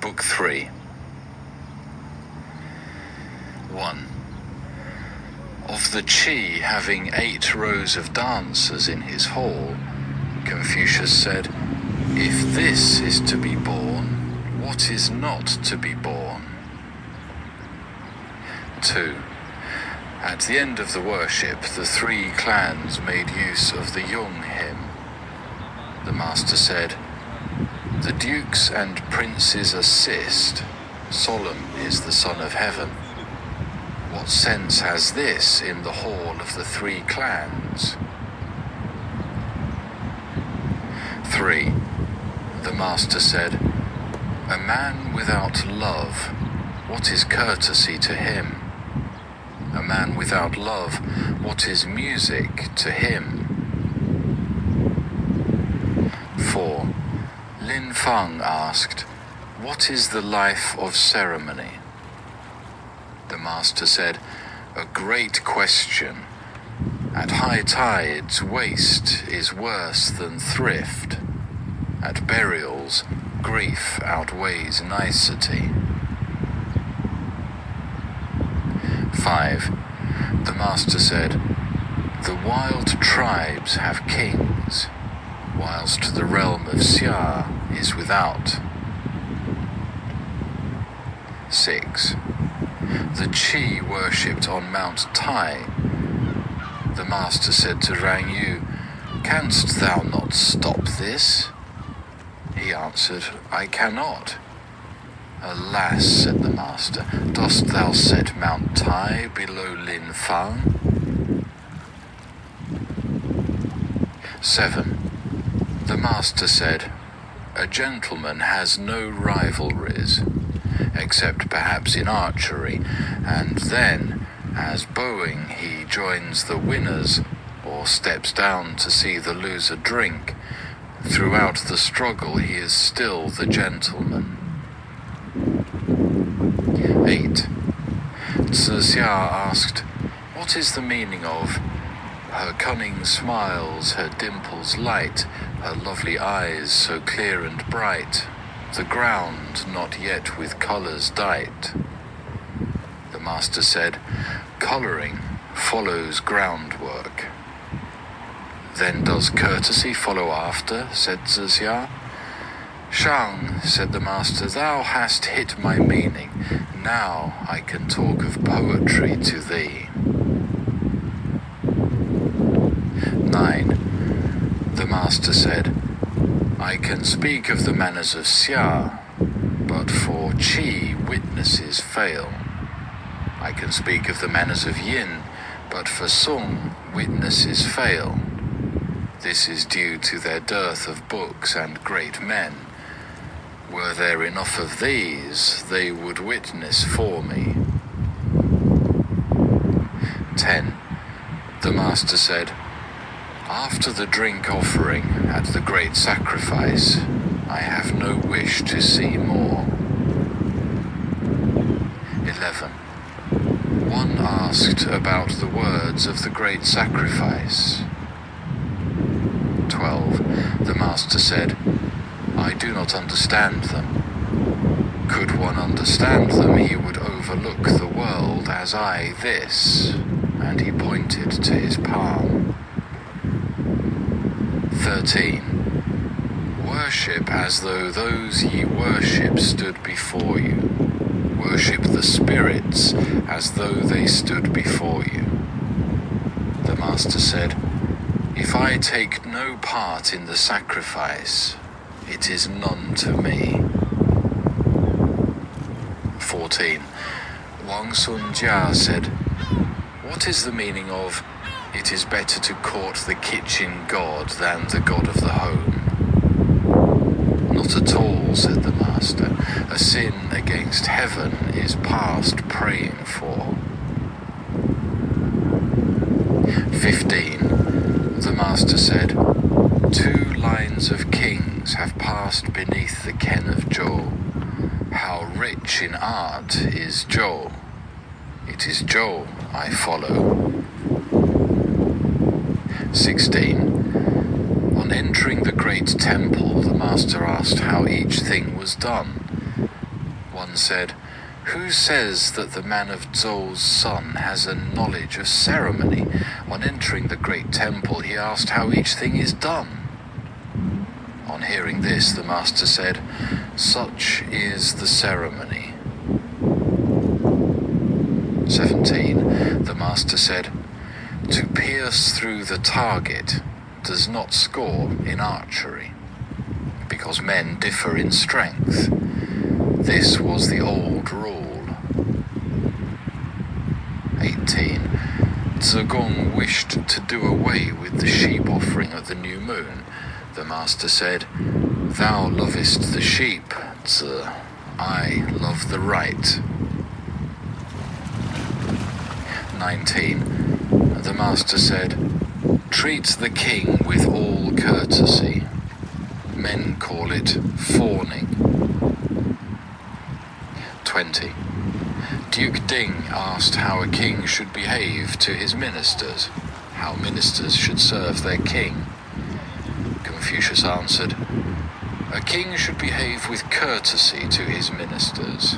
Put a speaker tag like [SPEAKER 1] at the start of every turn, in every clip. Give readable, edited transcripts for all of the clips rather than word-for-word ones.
[SPEAKER 1] Book 3. 1. Of the Qi having 8 rows of dancers in his hall, Confucius said, "If this is to be born, what is not to be born?" 2. At the end of the worship, the 3 clans made use of the Yung hymn. The master said, "The dukes and princes assist, solemn is the Son of Heaven. What sense has this in the hall of the 3 clans?" 3. The master said, "A man without love, what is courtesy to him? A man without love, what is music to him?" 4. Lin Feng asked, "What is the life of ceremony?" The master said, "A great question. At high tides, waste is worse than thrift. At burials, grief outweighs nicety." 5. The master said, "The wild tribes have kings, whilst the realm of Xia is without." 6. The Qi worshipped on Mount Tai. The master said to Rang Yu, "Canst thou not stop this?" He answered, "I cannot." "Alas," said the master, "dost thou set Mount Tai below Lin Feng?" 7. The master said, "A gentleman has no rivalries, except perhaps in archery, and then, as bowing, he joins the winners, or steps down to see the loser drink. Throughout the struggle he is still the gentleman." 8. Zixia asked, "What is the meaning of her cunning smiles, her dimples light, her lovely eyes so clear and bright, the ground not yet with colours dight?" The master said, "Colouring follows groundwork." "Then does courtesy follow after?" said Zixia. "Shang," said the master, "thou hast hit my meaning. Now I can talk of poetry to thee." 9. The master said, "I can speak of the manners of Xia, but for Qi witnesses fail. I can speak of the manners of Yin, but for Sung witnesses fail. This is due to their dearth of books and great men. Were there enough of these, they would witness for me." 10. The master said, "After the drink offering at the great sacrifice, I have no wish to see more." 11. One asked about the words of the great sacrifice. 12. The master said, "I do not understand them. Could one understand them, he would overlook the world as I this," and he pointed to his palm. 13. Worship as though those ye worship stood before you. Worship the spirits as though they stood before you." The master said, "If I take no part in the sacrifice, it is none to me." 14. Wang Sun Jia said, "What is the meaning of 'It is better to court the kitchen god than the god of the home'?" "Not at all," said the master. "A sin against heaven is past praying for." 15. The master said, "2 lines of kings have passed beneath the ken of Zhou. How rich in art is Zhou. It is Zhou I follow." 16. On entering the great temple, the master asked how each thing was done. One said, "Who says that the man of Zhou's son has a knowledge of ceremony? On entering the great temple, he asked how each thing is done." On hearing this, the master said, "Such is the ceremony." 17. The master said, "To pierce through the target does not score in archery, because men differ in strength. This was the old rule." 18. Zigong wished to do away with the sheep offering of the new moon. The master said, "Thou lovest the sheep, Zi. I love the right." 19. The master said, "Treat the king with all courtesy. Men call it fawning." 20. Duke Ding asked how a king should behave to his ministers, how ministers should serve their king. Confucius answered, "A king should behave with courtesy to his ministers.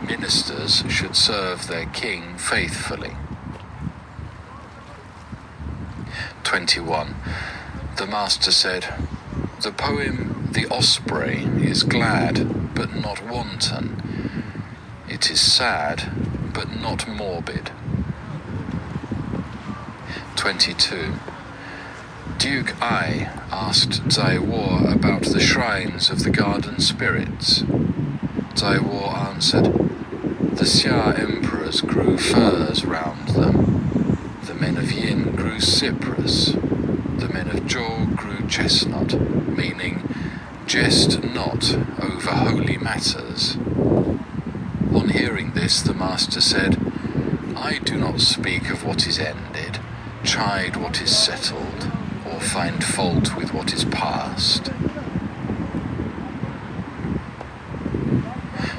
[SPEAKER 1] Ministers should serve their king faithfully." 21. The master said, "The poem The Osprey is glad, but not wanton. It is sad, but not morbid." 22. Duke Ai asked Zai Wo about the shrines of the garden spirits. Zai Wo answered, "The Xia emperors grew firs round them. The men of Yin grew cypress. The men of Zhou grew chestnut," meaning, "Jest not over holy matters." On hearing this, the master said, "I do not speak of what is ended, chide what is settled, or find fault with what is past."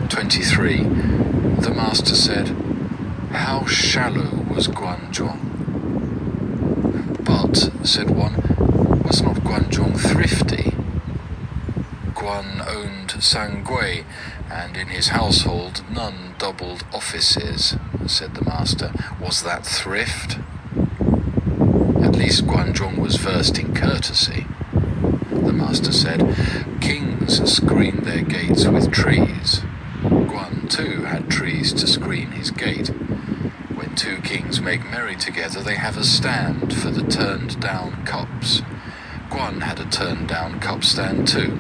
[SPEAKER 1] 23. The master said, "How shallow was Guanzhong?" "But," said one, "was not Guanzhong thrifty?" Guan owned Sangui, and in his household none doubled offices, said the master. "Was that thrift?" "At least Guanzhong was versed in courtesy." The master said, "Kings screen their gates with trees. Guan too had trees to screen his gate. When two kings make merry together, they have a stand for the turned down cups. Guan had a turned down cup stand too.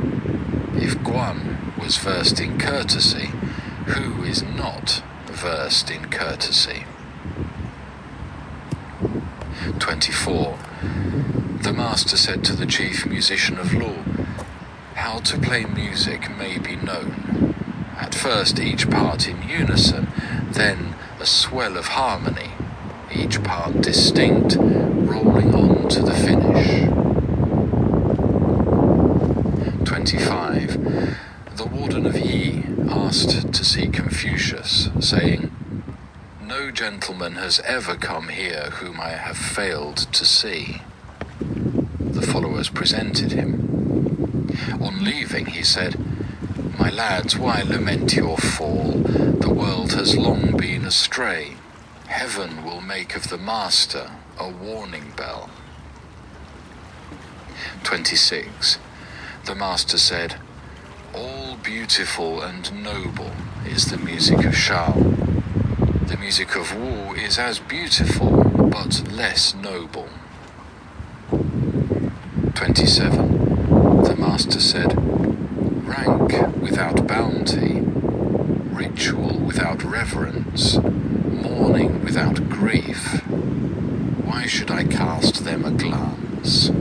[SPEAKER 1] If Guan was versed in courtesy, who is not versed in courtesy?" 24. The master said to the chief musician of law, "How to play music may be known. At first each part in unison, then a swell of harmony, each part distinct, rolling on to the finish." 25. The warden of Yi asked to see Confucius, saying, "No gentleman has ever come here whom I have failed to see." The followers presented him. On leaving, he said, "My lads, why lament your fall? The world has long been astray. Heaven will make of the master a warning bell." 26. The master said, "All beautiful and noble is the music of Shao. The music of Wu is as beautiful, but less noble." 27. The master said, "Rank without bounty, ritual without reverence, mourning without grief. Why should I cast them a glance?"